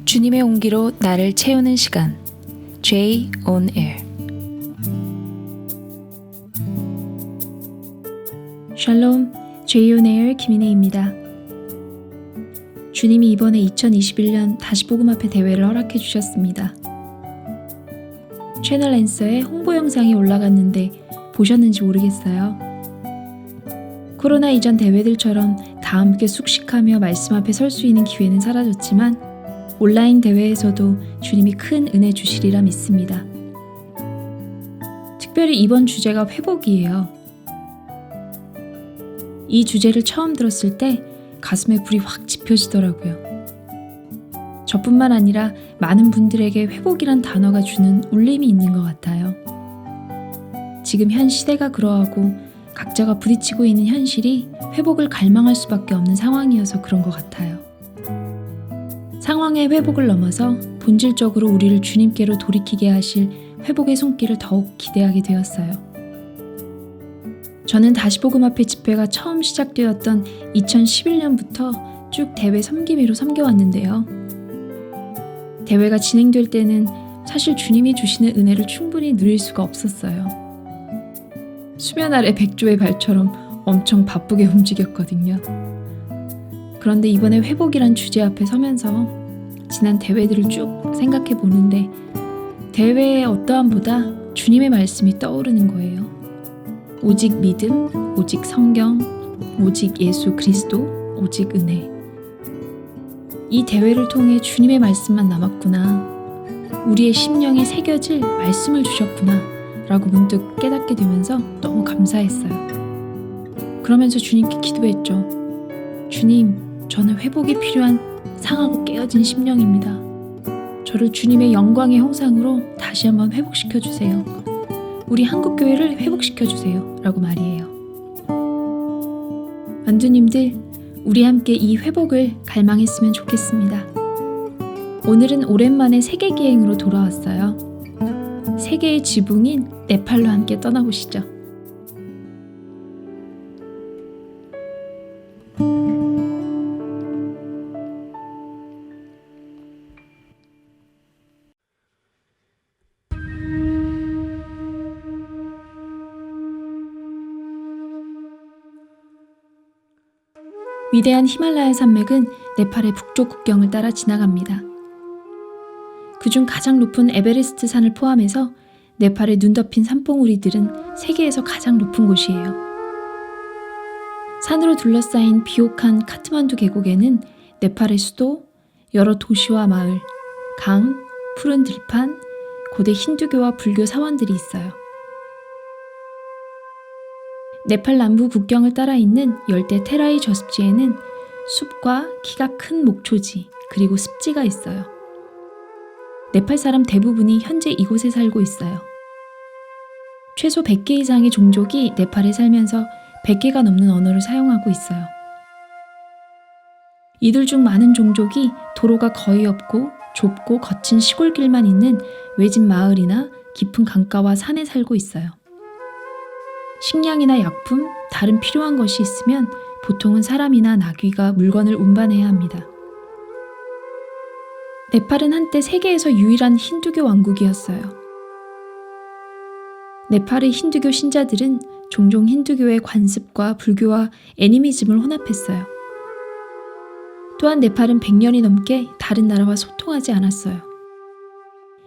주님의 온기로 나를 채우는 시간 J on Air. 샬롬, J on Air 김인혜입니다. 주님이 이번에 2021년 다시 복음 앞에 대회를 허락해 주셨습니다. 채널 앤서에 홍보 영상이 올라갔는데 보셨는지 모르겠어요. 코로나 이전 대회들처럼 다 함께 숙식하며 말씀 앞에 설 수 있는 기회는 사라졌지만 온라인 대회에서도 주님이 큰 은혜 주시리라 믿습니다. 특별히 이번 주제가 회복이에요. 이 주제를 처음 들었을 때 가슴에 불이 확 지펴지더라고요. 저뿐만 아니라 많은 분들에게 회복이란 단어가 주는 울림이 있는 것 같아요. 지금 현 시대가 그러하고 각자가 부딪히고 있는 현실이 회복을 갈망할 수밖에 없는 상황이어서 그런 것 같아요. 상황의 회복을 넘어서 본질적으로 우리를 주님께로 돌이키게 하실 회복의 손길을 더욱 기대하게 되었어요. 저는 다시 복음 앞에 집회가 처음 시작되었던 2011년부터 쭉 대회 섬김이로 섬겨왔는데요. 대회가 진행될 때는 사실 주님이 주시는 은혜를 충분히 누릴 수가 없었어요. 수면 아래 백조의 발처럼 엄청 바쁘게 움직였거든요. 그런데 이번에 회복이란 주제 앞에 서면서 지난 대회들을 쭉 생각해 보는데 대회의 어떠함보다 주님의 말씀이 떠오르는 거예요. 오직 믿음, 오직 성경, 오직 예수 그리스도, 오직 은혜. 이 대회를 통해 주님의 말씀만 남았구나. 우리의 심령에 새겨질 말씀을 주셨구나 라고 문득 깨닫게 되면서 너무 감사했어요. 그러면서 주님께 기도했죠. 주님, 저는 회복이 필요한 상하고 깨어진 심령입니다. 저를 주님의 영광의 형상으로 다시 한번 회복시켜 주세요. 우리 한국교회를 회복시켜 주세요 라고 말이에요. 만두님들, 우리 함께 이 회복을 갈망했으면 좋겠습니다. 오늘은 오랜만에 세계기행으로 돌아왔어요. 세계의 지붕인 네팔로 함께 떠나보시죠. 위대한 히말라야 산맥은 네팔의 북쪽 국경을 따라 지나갑니다. 그중 가장 높은 에베레스트 산을 포함해서 네팔의 눈 덮인 산봉우리들은 세계에서 가장 높은 곳이에요. 산으로 둘러싸인 비옥한 카트만두 계곡에는 네팔의 수도, 여러 도시와 마을, 강, 푸른 들판, 고대 힌두교와 불교 사원들이 있어요. 네팔 남부 국경을 따라 있는 열대 테라이 저습지에는 숲과 키가 큰 목초지 그리고 습지가 있어요. 네팔 사람 대부분이 현재 이곳에 살고 있어요. 최소 100개 이상의 종족이 네팔에 살면서 100개가 넘는 언어를 사용하고 있어요. 이들 중 많은 종족이 도로가 거의 없고 좁고 거친 시골길만 있는 외진 마을이나 깊은 강가와 산에 살고 있어요. 식량이나 약품, 다른 필요한 것이 있으면 보통은 사람이나 나귀가 물건을 운반해야 합니다. 네팔은 한때 세계에서 유일한 힌두교 왕국이었어요. 네팔의 힌두교 신자들은 종종 힌두교의 관습과 불교와 애니미즘을 혼합했어요. 또한 네팔은 100년이 넘게 다른 나라와 소통하지 않았어요.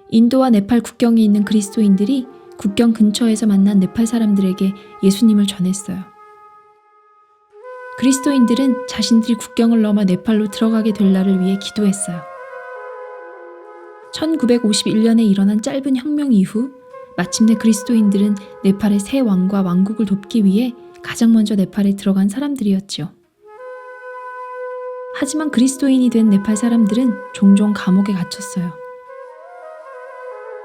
인도와 네팔 국경에 있는 그리스도인들이 국경 근처에서 만난 네팔 사람들에게 예수님을 전했어요. 그리스도인들은 자신들이 국경을 넘어 네팔로 들어가게 될 날을 위해 기도했어요. 1951년에 일어난 짧은 혁명 이후 마침내 그리스도인들은 네팔의 새 왕과 왕국을 돕기 위해 가장 먼저 네팔에 들어간 사람들이었죠. 하지만 그리스도인이 된 네팔 사람들은 종종 감옥에 갇혔어요.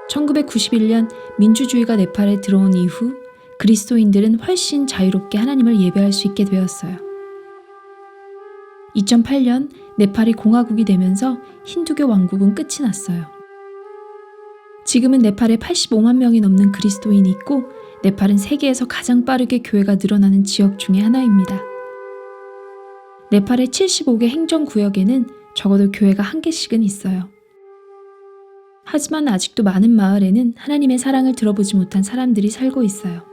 1991년 민주주의가 네팔에 들어온 이후 그리스도인들은 훨씬 자유롭게 하나님을 예배할 수 있게 되었어요. 2008년 네팔이 공화국이 되면서 힌두교 왕국은 끝이 났어요. 지금은 네팔에 85만 명이 넘는 그리스도인이 있고 네팔은 세계에서 가장 빠르게 교회가 늘어나는 지역 중의 하나입니다. 네팔의 75개 행정구역에는 적어도 교회가 한 개씩은 있어요. 하지만 아직도 많은 마을에는 하나님의 사랑을 들어보지 못한 사람들이 살고 있어요.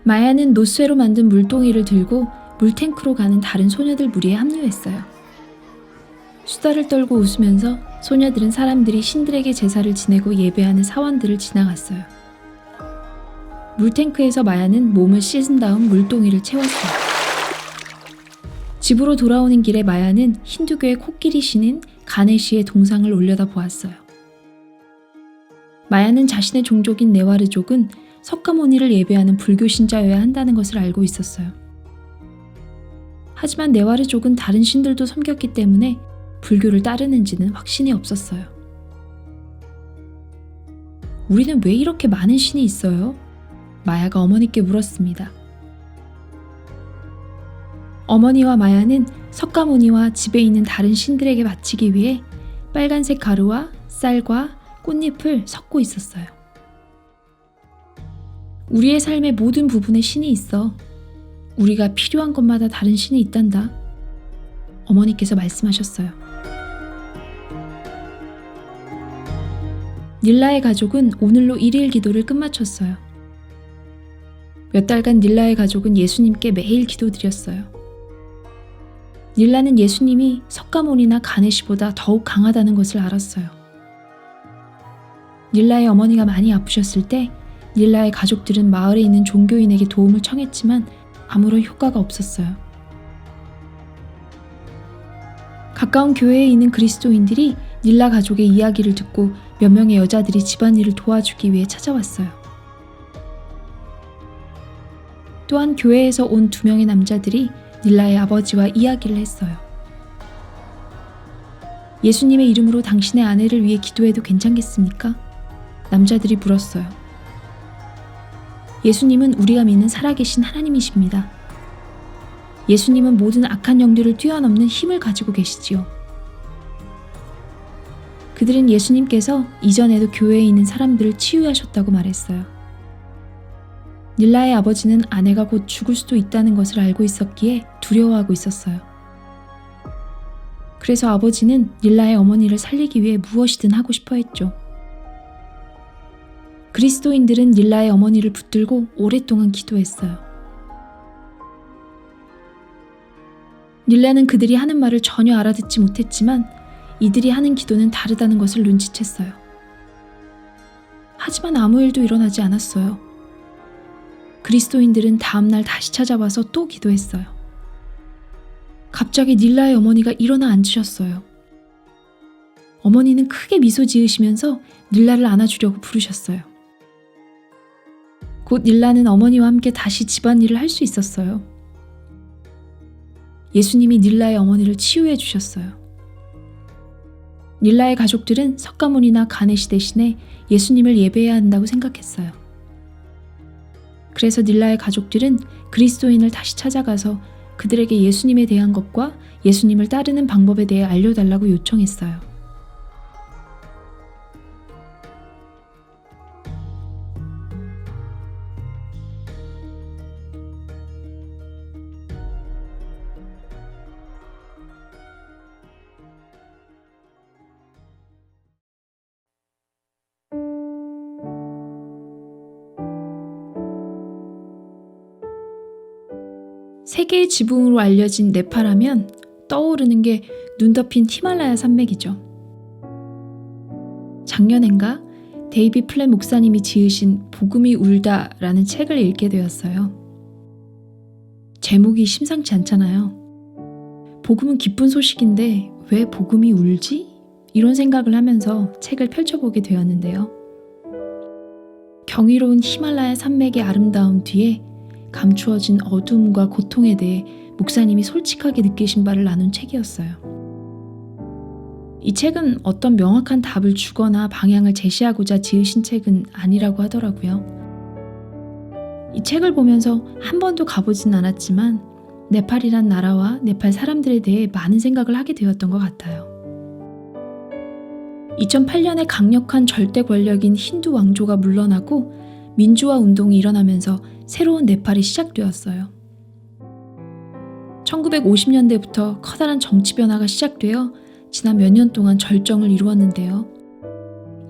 마야는 노쇠로 만든 물동이를 들고 물탱크로 가는 다른 소녀들 무리에 합류했어요. 수다를 떨고 웃으면서 소녀들은 사람들이 신들에게 제사를 지내고 예배하는 사원들을 지나갔어요. 물탱크에서 마야는 몸을 씻은 다음 물동이를 채웠어요. 집으로 돌아오는 길에 마야는 힌두교의 코끼리 신인 가네시의 동상을 올려다 보았어요. 마야는 자신의 종족인 네와르족은 석가모니를 예배하는 불교 신자여야 한다는 것을 알고 있었어요. 하지만 네와르족은 다른 신들도 섬겼기 때문에 불교를 따르는지는 확신이 없었어요. 우리는 왜 이렇게 많은 신이 있어요? 마야가 어머니께 물었습니다. 어머니와 마야는 석가모니와 집에 있는 다른 신들에게 바치기 위해 빨간색 가루와 쌀과 꽃잎을 섞고 있었어요. 우리의 삶의 모든 부분에 신이 있어. 우리가 필요한 것마다 다른 신이 있단다. 어머니께서 말씀하셨어요. 닐라의 가족은 오늘로 1일 기도를 끝마쳤어요. 몇 달간 닐라의 가족은 예수님께 매일 기도드렸어요. 닐라는 예수님이 석가모니나 가네시보다 더욱 강하다는 것을 알았어요. 닐라의 어머니가 많이 아프셨을 때 닐라의 가족들은 마을에 있는 종교인에게 도움을 청했지만 아무런 효과가 없었어요. 가까운 교회에 있는 그리스도인들이 닐라 가족의 이야기를 듣고 몇 명의 여자들이 집안일을 도와주기 위해 찾아왔어요. 또한 교회에서 온 2명의 남자들이 닐라의 아버지와 이야기를 했어요. 예수님의 이름으로 당신의 아내를 위해 기도해도 괜찮겠습니까? 남자들이 물었어요. 예수님은 우리가 믿는 살아계신 하나님이십니다. 예수님은 모든 악한 영들을 뛰어넘는 힘을 가지고 계시지요. 그들은 예수님께서 이전에도 교회에 있는 사람들을 치유하셨다고 말했어요. 닐라의 아버지는 아내가 곧 죽을 수도 있다는 것을 알고 있었기에 두려워하고 있었어요. 그래서 아버지는 닐라의 어머니를 살리기 위해 무엇이든 하고 싶어 했죠. 그리스도인들은 닐라의 어머니를 붙들고 오랫동안 기도했어요. 닐라는 그들이 하는 말을 전혀 알아듣지 못했지만 이들이 하는 기도는 다르다는 것을 눈치챘어요. 하지만 아무 일도 일어나지 않았어요. 그리스도인들은 다음날 다시 찾아와서 또 기도했어요. 갑자기 닐라의 어머니가 일어나 앉으셨어요. 어머니는 크게 미소 지으시면서 닐라를 안아주려고 부르셨어요. 곧 닐라는 어머니와 함께 다시 집안일을 할 수 있었어요. 예수님이 닐라의 어머니를 치유해 주셨어요. 닐라의 가족들은 석가모니나 가네시 대신에 예수님을 예배해야 한다고 생각했어요. 그래서 닐라의 가족들은 그리스도인을 다시 찾아가서 그들에게 예수님에 대한 것과 예수님을 따르는 방법에 대해 알려달라고 요청했어요. 세계의 지붕으로 알려진 네팔 하면 떠오르는 게 눈 덮인 히말라야 산맥이죠. 작년엔가 데이비 플랫 목사님이 지으신 복음이 울다라는 책을 읽게 되었어요. 제목이 심상치 않잖아요. 복음은 기쁜 소식인데 왜 복음이 울지? 이런 생각을 하면서 책을 펼쳐보게 되었는데요. 경이로운 히말라야 산맥의 아름다움 뒤에 감추어진 어두움과 고통에 대해 목사님이 솔직하게 느끼신 바를 나눈 책이었어요. 이 책은 어떤 명확한 답을 주거나 방향을 제시하고자 지으신 책은 아니라고 하더라고요. 이 책을 보면서 한 번도 가보진 않았지만 네팔이란 나라와 네팔 사람들에 대해 많은 생각을 하게 되었던 것 같아요. 2008년에 강력한 절대 권력인 힌두 왕조가 물러나고 민주화 운동이 일어나면서 새로운 네팔이 시작되었어요. 1950년대부터 커다란 정치 변화가 시작되어 지난 몇 년 동안 절정을 이루었는데요.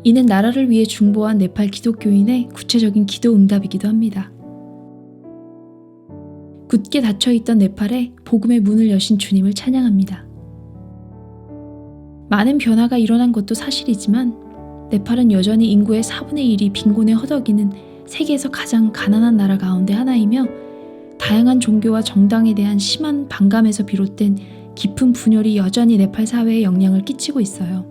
이는 나라를 위해 중보한 네팔 기독교인의 구체적인 기도 응답이기도 합니다. 굳게 닫혀있던 네팔에 복음의 문을 여신 주님을 찬양합니다. 많은 변화가 일어난 것도 사실이지만 네팔은 여전히 인구의 4분의 1이 빈곤에 허덕이는 세계에서 가장 가난한 나라 가운데 하나이며 다양한 종교와 정당에 대한 심한 반감에서 비롯된 깊은 분열이 여전히 네팔 사회에 영향을 끼치고 있어요.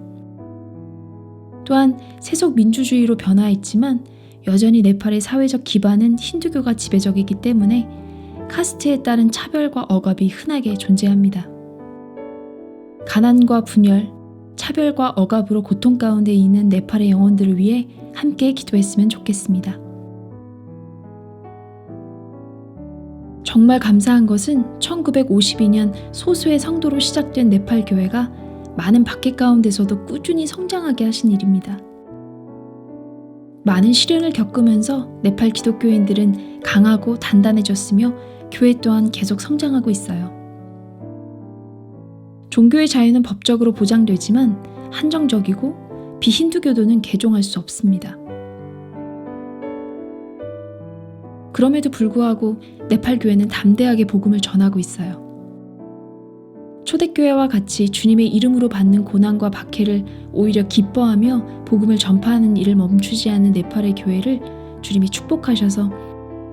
또한 세속 민주주의로 변화했지만 여전히 네팔의 사회적 기반은 힌두교가 지배적이기 때문에 카스트에 따른 차별과 억압이 흔하게 존재합니다. 가난과 분열, 차별과 억압으로 고통 가운데 있는 네팔의 영혼들을 위해 함께 기도했으면 좋겠습니다. 정말 감사한 것은 1952년 소수의 성도로 시작된 네팔 교회가 많은 박해 가운데서도 꾸준히 성장하게 하신 일입니다. 많은 시련을 겪으면서 네팔 기독교인들은 강하고 단단해졌으며 교회 또한 계속 성장하고 있어요. 종교의 자유는 법적으로 보장되지만 한정적이고 비힌두교도는 개종할 수 없습니다. 그럼에도 불구하고 네팔 교회는 담대하게 복음을 전하고 있어요. 초대교회와 같이 주님의 이름으로 받는 고난과 박해를 오히려 기뻐하며 복음을 전파하는 일을 멈추지 않는 네팔의 교회를 주님이 축복하셔서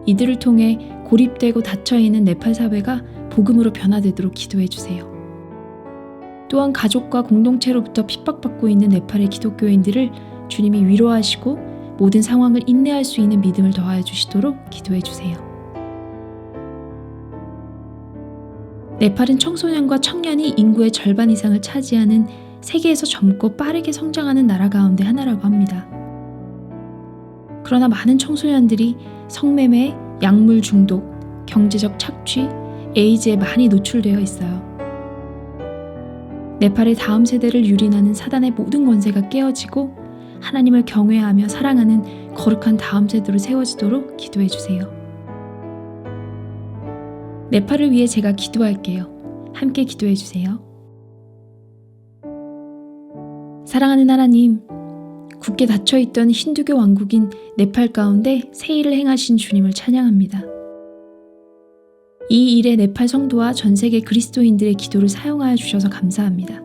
이들을 통해 고립되고 닫혀있는 네팔 사회가 복음으로 변화되도록 기도해 주세요. 또한 가족과 공동체로부터 핍박받고 있는 네팔의 기독교인들을 주님이 위로하시고 모든 상황을 인내할 수 있는 믿음을 더하여 주시도록 기도해 주세요. 네팔은 청소년과 청년이 인구의 절반 이상을 차지하는 세계에서 젊고 빠르게 성장하는 나라 가운데 하나라고 합니다. 그러나 많은 청소년들이 성매매, 약물 중독, 경제적 착취, 에이즈에 많이 노출되어 있어요. 네팔의 다음 세대를 유린하는 사단의 모든 권세가 깨어지고 하나님을 경외하며 사랑하는 거룩한 다음 세대로 세워지도록 기도해 주세요. 네팔을 위해 제가 기도할게요. 함께 기도해 주세요. 사랑하는 하나님, 굳게 닫혀있던 힌두교 왕국인 네팔 가운데 새 일을 행하신 주님을 찬양합니다. 이 일에 네팔 성도와 전 세계 그리스도인들의 기도를 사용하여 주셔서 감사합니다.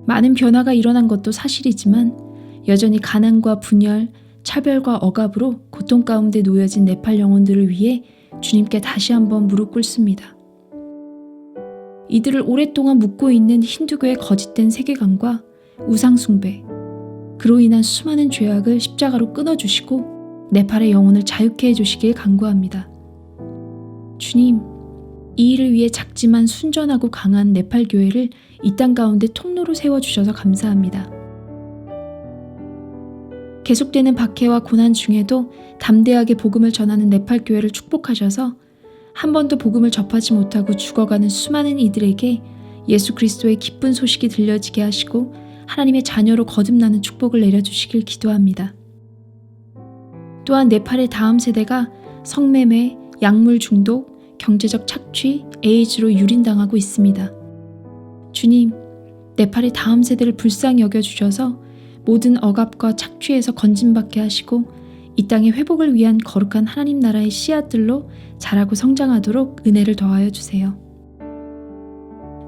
많은 변화가 일어난 것도 사실이지만 여전히 가난과 분열, 차별과 억압으로 고통 가운데 놓여진 네팔 영혼들을 위해 주님께 다시 한번 무릎 꿇습니다. 이들을 오랫동안 묶고 있는 힌두교의 거짓된 세계관과 우상 숭배, 그로 인한 수많은 죄악을 십자가로 끊어주시고 네팔의 영혼을 자유케 해주시길 간구합니다. 주님, 이 일을 위해 작지만 순전하고 강한 네팔 교회를 이 땅 가운데 통로로 세워주셔서 감사합니다. 계속되는 박해와 고난 중에도 담대하게 복음을 전하는 네팔 교회를 축복하셔서 한 번도 복음을 접하지 못하고 죽어가는 수많은 이들에게 예수 그리스도의 기쁜 소식이 들려지게 하시고 하나님의 자녀로 거듭나는 축복을 내려주시길 기도합니다. 또한 네팔의 다음 세대가 성매매, 약물 중독, 경제적 착취, 에이즈로 유린당하고 있습니다. 주님, 네팔의 다음 세대를 불쌍히 여겨주셔서 모든 억압과 착취에서 건진받게 하시고 이 땅의 회복을 위한 거룩한 하나님 나라의 씨앗들로 자라고 성장하도록 은혜를 더하여 주세요.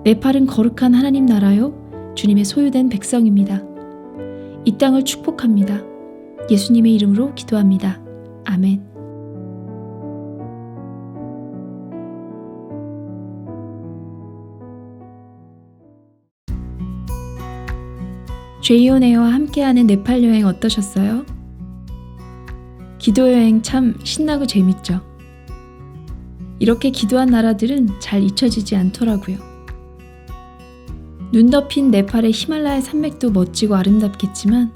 네팔은 거룩한 하나님 나라요, 주님의 소유된 백성입니다. 이 땅을 축복합니다. 예수님의 이름으로 기도합니다. 아멘. 죄이온에와 함께하는 네팔 여행 어떠셨어요? 기도 여행 참 신나고 재밌죠? 이렇게 기도한 나라들은 잘 잊혀지지 않더라고요. 눈 덮인 네팔의 히말라야 산맥도 멋지고 아름답겠지만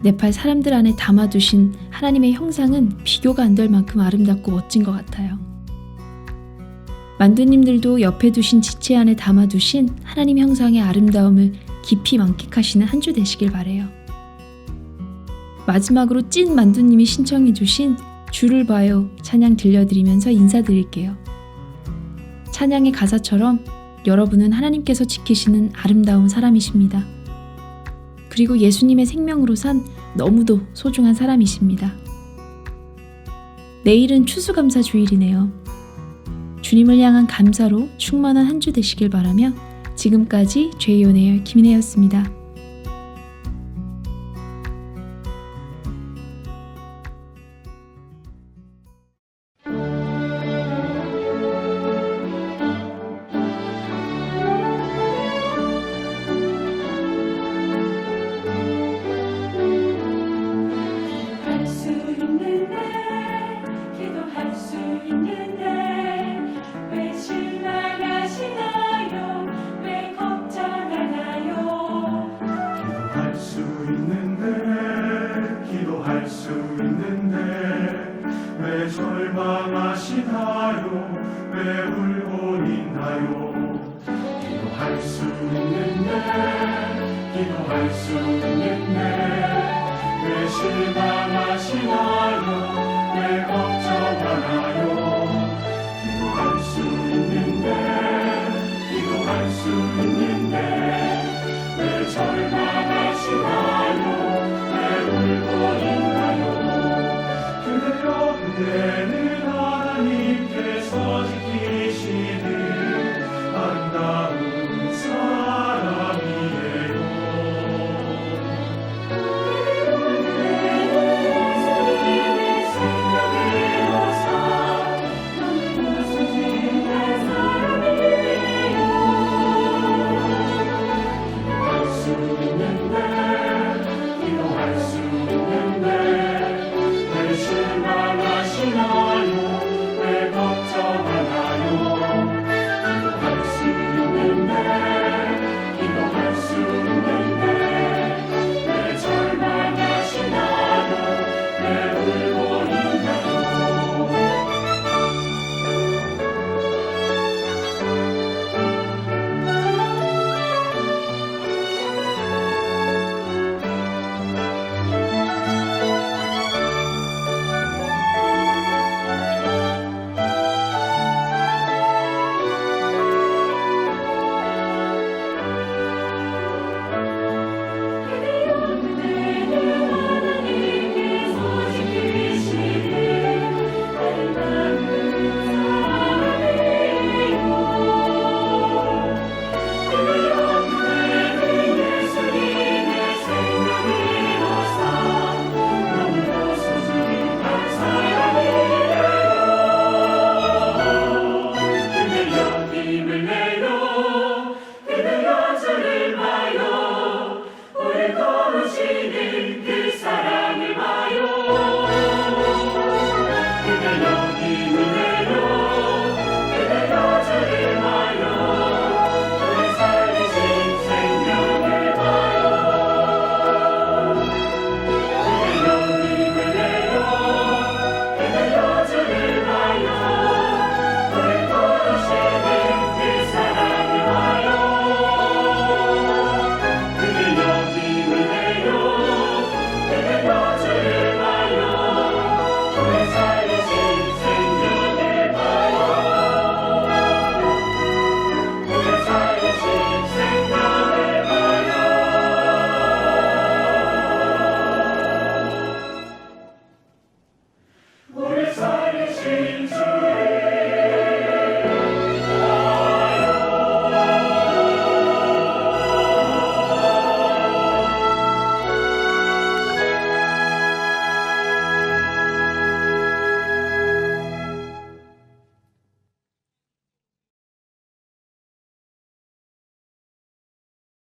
네팔 사람들 안에 담아두신 하나님의 형상은 비교가 안 될 만큼 아름답고 멋진 것 같아요. 만두님들도 옆에 두신 지체 안에 담아두신 하나님 형상의 아름다움을 깊이 만끽하시는 한 주 되시길 바래요. 마지막으로 찐 만두님이 신청해 주신 주를 봐요 찬양 들려드리면서 인사드릴게요. 찬양의 가사처럼 여러분은 하나님께서 지키시는 아름다운 사람이십니다. 그리고 예수님의 생명으로 산 너무도 소중한 사람이십니다. 내일은 추수감사 주일이네요. 주님을 향한 감사로 충만한 한 주 되시길 바라며 지금까지 죄이온에어 김인혜였습니다. 왜 절망하시나요? 왜 울고 있나요? 기도할 수 있는데 왜 실망하시나요? 왜 걱정하나요? 기도할 수 있는데 왜 절망하시나요? 왜 울고 있나요? 그대는 하나님께서 지키시는 아름다운 사람이에요. 우리 살리신